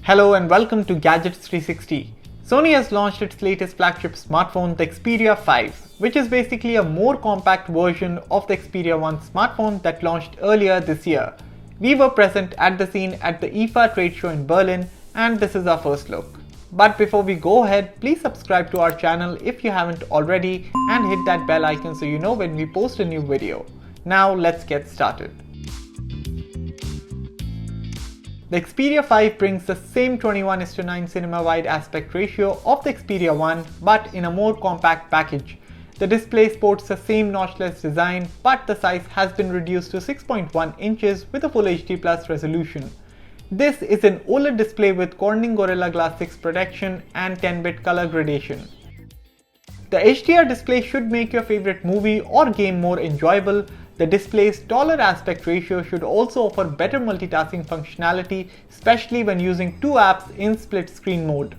Hello and welcome to Gadgets 360. Sony has launched its latest flagship smartphone, the Xperia 5, which is basically a more compact version of the Xperia 1 smartphone that launched earlier this year. We were present at the scene at the IFA trade show in Berlin, and this is our first look. But before we go ahead, please subscribe to our channel if you haven't already and hit that bell icon so you know when we post a new video. Now let's get started. The Xperia 5 brings the same 21:9 cinema-wide aspect ratio of the Xperia 1 but in a more compact package. The display sports the same notchless design, but the size has been reduced to 6.1 inches with a Full HD Plus resolution. This is an OLED display with Corning Gorilla Glass 6 protection and 10-bit color gradation. The HDR display should make your favorite movie or game more enjoyable. The display's taller aspect ratio should also offer better multitasking functionality, especially when using two apps in split screen mode.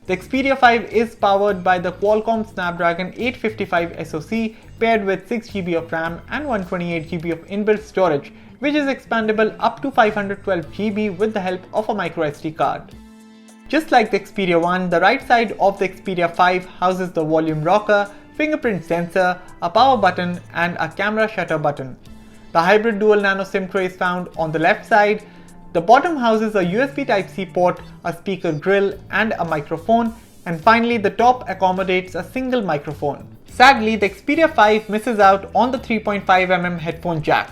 The Xperia 5 is powered by the Qualcomm Snapdragon 855 SoC paired with 6GB of RAM and 128GB of inbuilt storage, which is expandable up to 512GB with the help of a microSD card. Just like the Xperia 1, the right side of the Xperia 5 houses the volume rocker, fingerprint sensor, a power button and a camera shutter button. The hybrid dual nano SIM tray is found on the left side. The bottom houses a USB Type-C port, a speaker grill and a microphone, and finally the top accommodates a single microphone. Sadly, the Xperia 5 misses out on the 3.5mm headphone jack.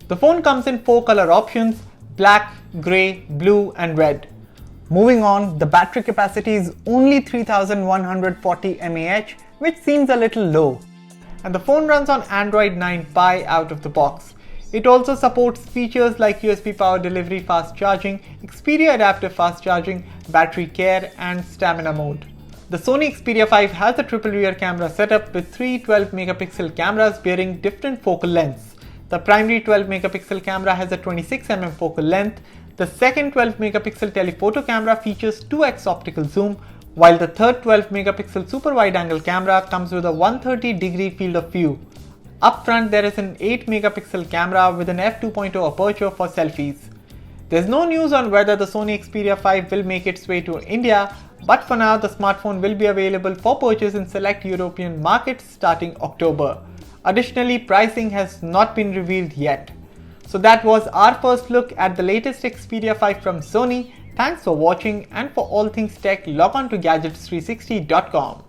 The phone comes in 4 color options: black, grey, blue and red. Moving on, the battery capacity is only 3140 mAh, which seems a little low. And the phone runs on Android 9 Pie out of the box. It also supports features like USB power delivery fast charging, Xperia adaptive fast charging, battery care and stamina mode. The Sony Xperia 5 has a triple rear camera setup with three 12MP cameras bearing different focal lengths. The primary 12MP camera has a 26mm focal length. The second 12MP telephoto camera features 2x optical zoom, while the third 12MP super wide angle camera comes with a 130-degree field of view. Up front there is an 8MP camera with an f2.0 aperture for selfies. There's no news on whether the Sony Xperia 5 will make its way to India, but for now the smartphone will be available for purchase in select European markets starting October. Additionally, pricing has not been revealed yet. So that was our first look at the latest Xperia 5 from Sony. Thanks for watching, and for all things tech, log on to gadgets360.com.